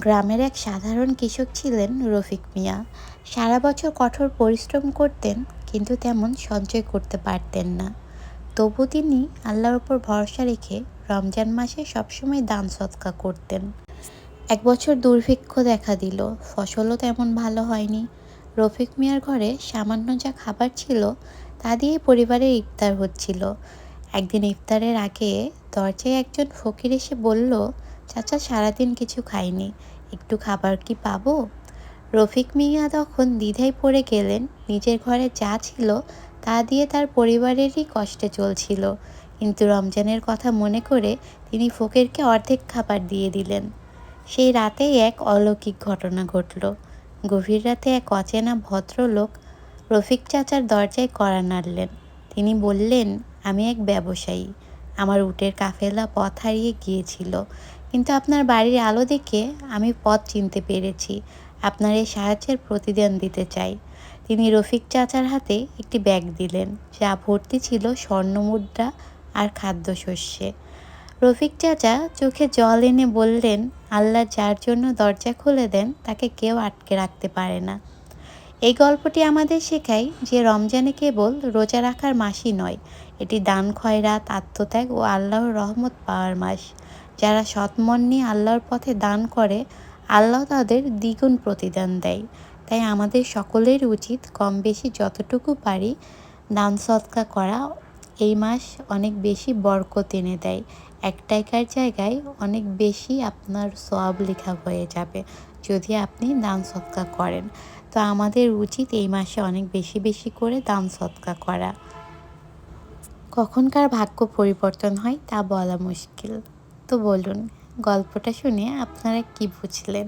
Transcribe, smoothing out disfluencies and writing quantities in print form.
গ্রামের এক সাধারণ কৃষক ছিলেন রফিক মিয়া। সারা বছর কঠোর পরিশ্রম করতেন, কিন্তু তেমন সঞ্চয় করতে পারতেন না। তবু তিনি আল্লাহর ওপর ভরসা রেখে রমজান মাসে সবসময় দান সদকা করতেন। এক বছর দুর্ভিক্ষ দেখা দিল, ফসলও তেমন ভালো হয়নি। রফিক মিয়ার ঘরে সামান্য যা খাবার ছিল তা দিয়ে পরিবারের ইফতার হচ্ছিল। একদিন ইফতারের আগে দরজায় একজন ফকির এসে বলল, চাচা সারাদিন কিছু খাইনি, একটু খাবার কি পাবো? রফিক মিয়া তখন দ্বিধায় পড়ে গেলেন। নিজের ঘরে যা ছিল তা দিয়ে তার পরিবারেরই কষ্টে চলছিল, কিন্তু রমজানের কথা মনে করে তিনি ফকিরকে অর্ধেক খাবার দিয়ে দিলেন। সেই রাতেই এক অলৌকিক ঘটনা ঘটল। গভীর রাতে এক অচেনা ভদ্রলোক রফিক চাচার দরজায় কড়া নাড়লেন। তিনি বললেন, আমি এক ব্যবসায়ী, আমার উটের কাফেলা পথ হারিয়ে গিয়েছিল, কিন্তু আপনার বাড়ির আলো দেখে আমি পথ চিনতে পেরেছি। আপনার এই সাহায্যের প্রতিদান দিতে চাই। তিনি রফিক চাচার হাতে একটি ব্যাগ দিলেন, যা ভর্তি ছিল স্বর্ণমুদ্রা আর খাদ্যশস্যে। রফিক চাচা চোখে জল এনে বললেন, আল্লাহ যার জন্য দরজা খুলে দেন তাকে কেউ আটকে রাখতে পারে না। এই গল্পটি আমাদের শেখায় যে রমজানে কেবল রোজা রাখার মাসই নয়, এটি দান খয়রাত, আত্মত্যাগ ও আল্লাহর রহমত পাওয়ার মাস। যারা সৎ মন নিয়ে আল্লাহর পথে দান করে, আল্লাহ তাদের দ্বিগুণ প্রতিদান দেয়। তাই আমাদের সকলের উচিত কম বেশি যতটুকু পারি দান সদকা করা। এই মাস অনেক বেশি বরকত এনে দেয়। এক টাকার জায়গায় অনেক বেশি আপনার সওয়াব লেখা হয়ে যাবে যদি আপনি দান সদকা করেন। তো আমাদের উচিত এই মাসে অনেক বেশি বেশি করে দান সদকা করা। কখনকার ভাগ্য পরিবর্তন হয় তা বলা মুশকিল। তো বলুন, গল্পটা শুনে আপনারা কি বুঝলেন?